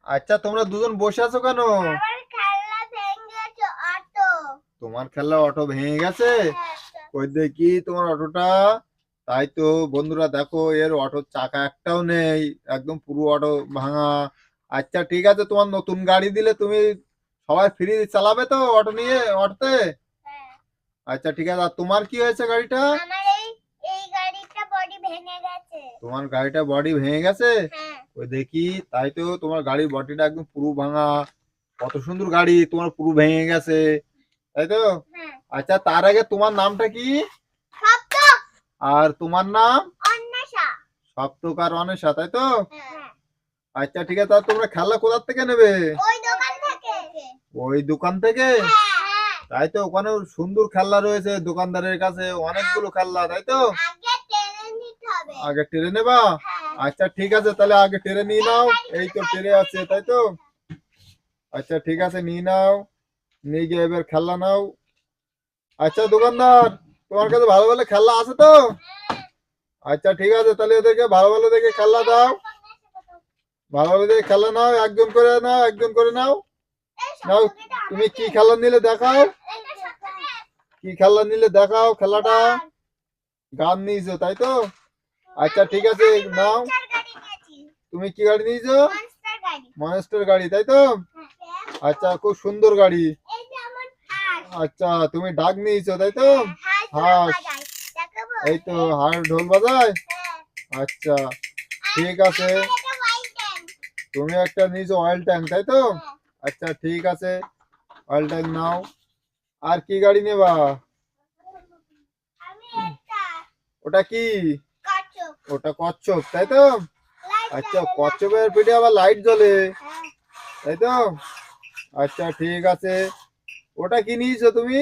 আচ্ছা, তোমরা দুজন বসে আছো কেন? তোমার খেলনা অটো ভেঙে গেছে? ওই দেখি তোমার অটোটা। তাই তো বন্ধুরা, দেখো এর অটোর চাকা একটাও নেই, একদম পুরো অটো ভাঙা। আচ্ছা ঠিক আছে, তোমার নতুন গাড়ি দিলে তুমি সবাই ফ্রি চালাবে তো অটো নিয়ে, অটোতে? আচ্ছা ঠিক আছে, আর তোমার কি হয়েছে গাড়িটা? তোমার গাড়িটা বডি ভেঙে গেছে? ওই দেখি। তাই তো তোমার গাড়ির বডিটা একদম পুরো ভাঙা। কত সুন্দর গাড়ি, তোমার পুরো ভেঙে গেছে, তাই তো? আচ্ছা, তার আগে তোমার নামটা কি? আর তোমার নাম? সপ্তক আর অনেশা, তাই তো? আচ্ছা ঠিক আছে, তাহলে তোমরা খেলনা কোথা থেকে নেবে? ওই দোকান থেকে? তাই তো, ওখানে সুন্দর খেলনা রয়েছে দোকানদারের কাছে, অনেকগুলো খেলনা, তাই তো? আগে টেরে নেবা? আচ্ছা ঠিক আছে, তাহলে আগে টেরে নিয়ে নাও। এই তো টেরে আছে, তাই তো? আচ্ছা ঠিক আছে, নিয়ে নাও। নিয়ে গিয়ে এবার খেলনা নাও। আচ্ছা দোকানদার, তোমার কাছে ভালো ভালো খেলনা আছে তো? আচ্ছা ঠিক আছে, তাহলে এদেরকে ভালো ভালো দেখে খেলনা দাও। ভালো ভালো দেখে খেলনা নাও, একজন করে নাও, একজন করে নাও। নাও, তুমি কি খেলনা নিলে দেখাও। কি খেলনা নিলে দেখাও খেলাটা। গান নিয়েছো, তাই তো? আচ্ছা ঠিক আছে, নাও। তুমি কি গাড়ি নিয়েছো? মনস্টার গাড়ি, তাই তো? আচ্ছা, খুব সুন্দর গাড়ি। আচ্ছা, তুমি ডাক নিয়েছো, তাই তো? হাঁস। এই তো হাঁস ঢোল বাজায়। আচ্ছা ঠিক আছে, তুমি একটা নিয়েছো অয়েল ট্যাঙ্ক, তাই তো? আচ্ছা ঠিক আছে, অয়েল ট্যাঙ্ক নাও। আর কি গাড়ি নেবা? ওটা কি? ওটা কচ্ছপ, তাই তো? আচ্ছা, কচ্ছপের পিঠে আবার লাইট জ্বলে, তাই তো? আচ্ছা ঠিক আছে, ওটা কি নিয়েছো তুমি?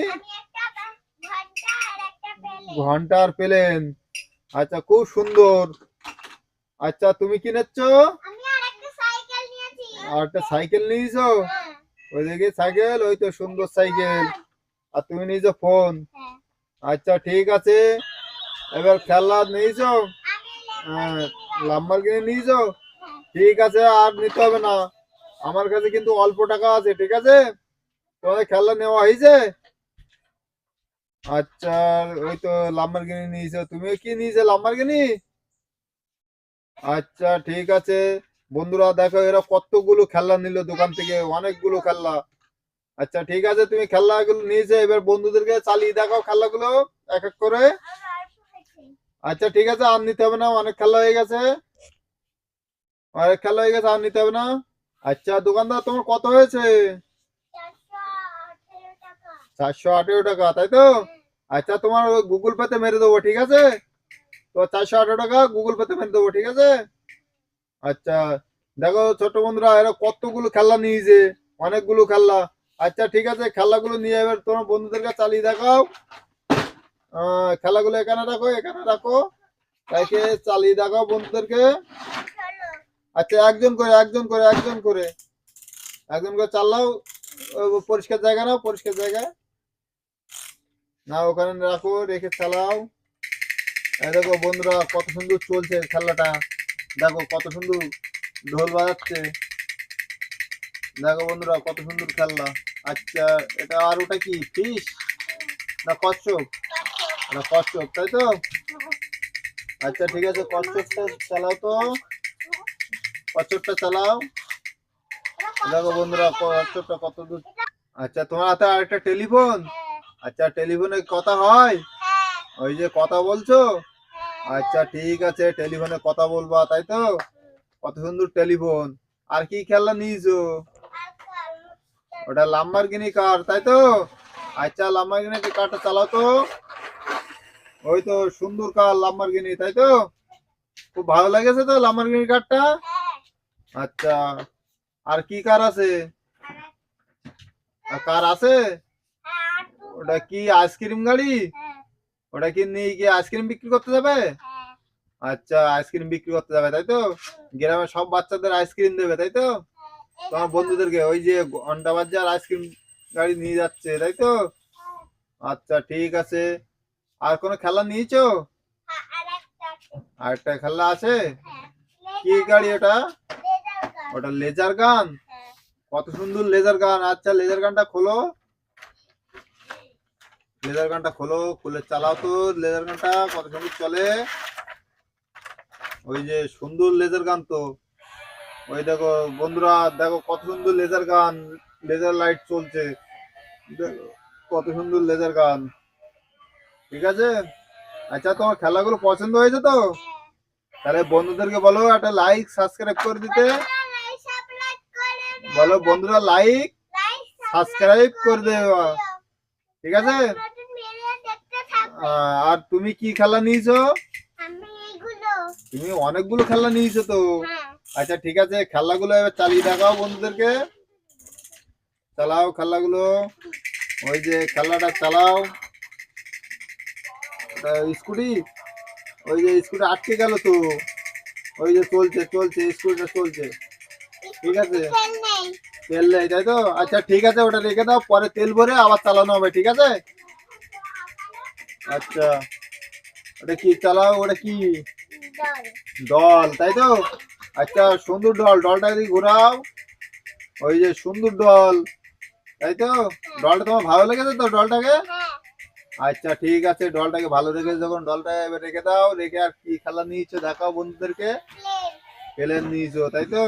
ঘন্টার প্লেন। আচ্ছা, খুব সুন্দর। আচ্ছা, তুমি কি নিচ্ছ? আর একটা সাইকেল নিয়েছো? ওই দেখি সাইকেল, ওই তো সুন্দর সাইকেল। আর তুমি নিয়েছো ফোন। আচ্ছা ঠিক আছে, এবার খেলনা নিয়েছো? হ্যাঁ, লাম্বরগিনি নিয়েছো? ঠিক আছে, আর নিতে হবে না। আমার কাছে কিন্তু অল্প টাকা আছে, ঠিক আছে? তোমাদের খেলনা নেওয়া হয়েছে? আচ্ছা, ওই তো লাম্বরগিনি নিয়েছো, তুমিও কি নিয়েছো? লাম্বরগিনি। আচ্ছা ঠিক আছে। বন্ধুরা দেখো, এরা কতগুলো খেলনা নিল দোকান থেকে, অনেকগুলো খেলনা। আচ্ছা ঠিক আছে, তুমি খেলনাগুলো নিয়েছো, এবার বন্ধুদেরকে চালিয়ে দেখাও খেলনাগুলো এক এক করে। আচ্ছা ঠিক আছে, আর নিতে হবে না, অনেক খেলা হয়ে গেছে। অনেক খেলা হয়ে গেছে, আর নিতে হবে না। আচ্ছা দোকানদার, তোমার কত হয়েছে? 418 টাকা, তাই তো? আচ্ছা, তোমার গুগল পেতে মেরে দেবো, ঠিক আছে? তো 418 টাকা গুগল পেতে মেরে দেবো, ঠিক আছে? আচ্ছা, দেখো ছোট বন্ধুরা, এরা কতগুলো খেলনা নিয়েছে, অনেকগুলো খেলনা। আচ্ছা ঠিক আছে, খেলাগুলো নিয়ে এবার তোমার বন্ধুদেরকে চালিয়ে দেখাও। খেলাগুলো এখানে রাখো, এখানে রাখো। রেখে চালিয়ে দেখাও বন্ধুদেরকে। আচ্ছা, একজন করে, একজন করে, একজন করে, একজন করে চালাও। পরিষ্কার জায়গা নাও, পরিষ্কার জায়গা না, ওখানে রাখো, রেখে চালাও। দেখো বন্ধুরা, কত সুন্দর চলছে খেলাটা। দেখো কত সুন্দর ঢোল বাজাচ্ছে। দেখো বন্ধুরা, কত সুন্দর খেলনা। আচ্ছা, এটা আর ওটা কি ফিশ না কচ্ছপ? এটা কচ্ছপ, তাই তো? আচ্ছা ঠিক আছে, কচ্ছপটা চালাও তো, কচ্ছপটা চালাও। দেখো বন্ধুরা, কচ্ছপটা কত দূর। আচ্ছা, তোমার হাতে আরেকটা টেলিফোন? আচ্ছা, টেলিফোনে কথা হয়? ওই যে কথা বলছো? আচ্ছা ঠিক আছে, টেলিফোনে কথা বলবা, তাই তো? কত সুন্দর টেলিফোন। আর কি খেলনা নিয়েছো? ওটা লাম্বরগিনি কার, তাই তো? আচ্ছা, লাম্বরগিনি কারটা চালাও তো। ওই তো সুন্দর কার লাম্বরগিনি, তাই তো? খুব ভালো লেগেছে তো লাম্বরগিনি কারটা? আচ্ছা, আর কি কার আছে? আর কার আছে? ওটা কি আইসক্রিম গাড়ি? ওটা কি নিয়ে গিয়ে আইসক্রিম বিক্রি করতে যাবে? আচ্ছা, আইসক্রিম বিক্রি করতে যাবে, তাই তো? গ্রামের সব বাচ্চাদের আইসক্রিম দেবে, তাই তো? তোমার বন্ধুদেরকে ওই যে ঘন্টা বাজার আইসক্রিম গাড়ি নিয়ে যাচ্ছে, তাই তো? আচ্ছা ঠিক আছে, আর কোনো খেলা নিয়েছো? আর একটা খেলা আছে? কি গাড়ি ওটা? ওটা লেজার গান, কত সুন্দর লেজার গান। আচ্ছা লেজার গানটা খোলো, লেজার গানটা খোলো, খুলে চালাও তো লেজার গানটা, কত সুন্দর চলে। ওই যে সুন্দর লেজার গান তো, ওই দেখো বন্ধুরা, দেখো কত সুন্দর লেজার গান, লেজার লাইট চলছে, দেখো কত সুন্দর লেজার গান। ঠিক আছে, আচ্ছা তোমার খেলাগুলো পছন্দ হয়েছে তো? তাহলে বন্ধুদেরকে বলো একটা লাইক সাবস্ক্রাইব করে দিতে, বলো বন্ধুরা লাইক সাবস্ক্রাইব করে দেওয়া। ঠিক আছে, আর তুমি কি খেলা নিয়েছো? তুমি অনেকগুলো খেলা নিয়েছো তো। আচ্ছা ঠিক আছে, খেলাগুলো এবার চালিয়ে দেখাও বন্ধুদেরকে, চালাও খেলাগুলো। ওই যে খেলাটা চালাও, স্কুটি, ওই যে স্কুটি আটকে গেল তো, ওই যে চলছে চলছে স্কুটিটা চলছে। ঠিক আছে, তেল নেই তাই তো? আচ্ছা ঠিক আছে, ওটা রেখে দাও, পরে তেল ভরে আবার চালানো হবে। ঠিক আছে, আচ্ছা ওটা কি চালাও, ওটা কি ডল তাই তো? আচ্ছা সুন্দর ডল, ডলটা যদি ঘোরাও, ওই যে সুন্দর ডল তাই তো? ডলটা তোমার ভালো লেগেছে তো ডলটাকে? আচ্ছা ঠিক আছে, ডলটাকে ভালো রেখে যখন ডলটা এবার রেখে দাও, রেখে আর কি খেলা নিয়েছো দেখাও বন্ধুদেরকে। প্লেন নিয়েছো তাই তো?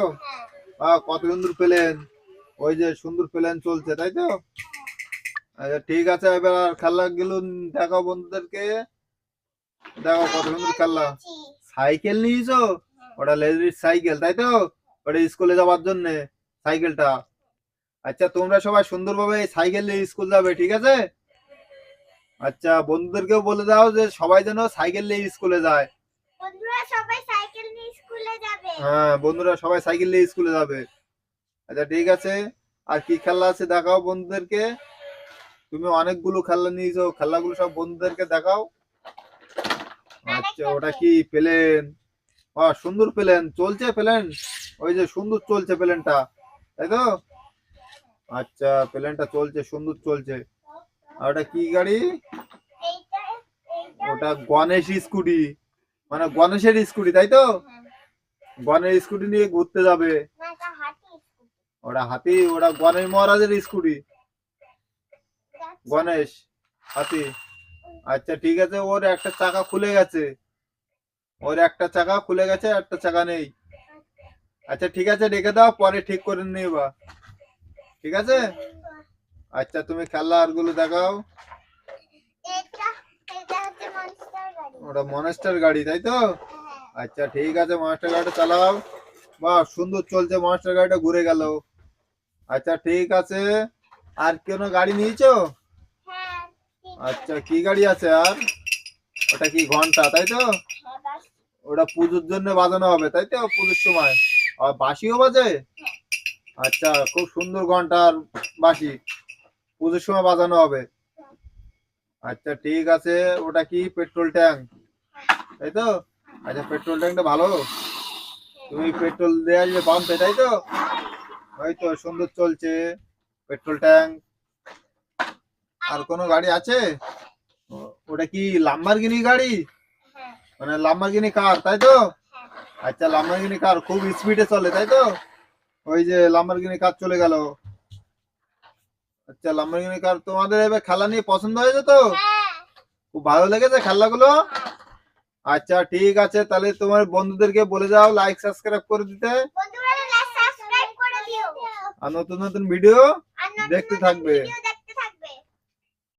কত সুন্দর প্লেন, ওই যে সুন্দর প্লেন চলছে তাই তো? আচ্ছা ঠিক আছে, এবার খেলাগুলো দেখাও বন্ধুদেরকে, দেখো কত সুন্দর খেলা। সাইকেল নিয়েছো, ওটা লেডিস সাইকেল তাই তো? ওটা স্কুলে যাওয়ার জন্য সাইকেলটা। আচ্ছা তোমরা সবাই সুন্দরভাবে সাইকেল নিয়ে স্কুল যাবে। ঠিক আছে, আচ্ছা বন্ধুদেরকেও বলে দাও যে সবাই যেন সাইকেল নিয়ে স্কুলে যায়। হ্যাঁ বন্ধুরা সবাই সাইকেল নিয়ে স্কুলে যাবে। আচ্ছা ঠিক আছে, আর কি খেলা আছে দেখাও বন্ধুদেরকে। তুমি অনেকগুলো খেলা নিয়েছো, খেলাগুলো সব বন্ধুদেরকে দেখাও। আচ্ছা ওটা কি প্লেন, সুন্দর প্লেন চলছে প্লেন, ওই যে সুন্দর চলছে প্লেনটা তাই তো? আচ্ছা প্লেনটা চলছে সুন্দর চলছে। আর ওটা কি গাড়ি? ওটা গণেশ স্কুটি, মানে গণেশের স্কুটি তাই তো? গণেশ স্কুটি নিয়ে ঘুরতে যাবে। ওটা হাতি, ওটা গণেশ মহারাজের স্কুটি, গণেশ হাতি। আচ্ছা ঠিক আছে, ওর একটা চাকা খুলে গেছে, ওর একটা চাকা খুলে গেছে, একটা চাকা নেই। আচ্ছা ঠিক আছে, রেখে দাও, পরে ঠিক করে নিবা। ঠিক আছে, আচ্ছা তুমি খেলা আর গুলো দেখাও। ওটা মনস্টার গাড়ি তাই তো? আচ্ছা ঠিক আছে, মনস্টার গাড়িটা চালাও। বাহ সুন্দর চলছে, মনস্টার গাড়িটা ঘুরে গেল। আচ্ছা ঠিক আছে, আর কোনো গাড়ি নিয়েছো? আচ্ছা কি গাড়ি আছে আর? ওটা কি ঘন্টা তাই তো? ওটা পুজোর জন্য বাজানো হবে তাই তো, পুজোর সময়। আর বাঁশিও বাজে? আচ্ছা খুব সুন্দর ঘন্টার বাঁশি, পুজোর সময় বাজানো হবে। আচ্ছা ঠিক আছে, ওটা কি পেট্রোল ট্যাঙ্ক তাই তো? আচ্ছা পেট্রোল ট্যাঙ্কটা ভালো, তুমি পেট্রোল দিয়ে আসবে পাম্পে তাই তো? ওই তো সুন্দর চলছে পেট্রোল ট্যাঙ্ক। আর কোনো গাড়ি আছে? ওটা কি লাম্বরগিনি গাড়ি, মানে লাম্বরগিনি কার তাই তো? আচ্ছা লাম্বরগিনি কার খুব স্পিডে চলে তাই তো? ওই যে লাম্বরগিনি কার চলে গেল। আচ্ছা লাম্বরগিনি কার, তোমাদের এবার খেলা নিয়ে পছন্দ হয়েছে তো? খুব ভালো লেগেছে খেলাগুলো? আচ্ছা ঠিক আছে, তাহলে তোমার বন্ধুদেরকে বলে যাও লাইক সাবস্ক্রাইব করে দিতে, আর নতুন নতুন ভিডিও দেখতে থাকবে।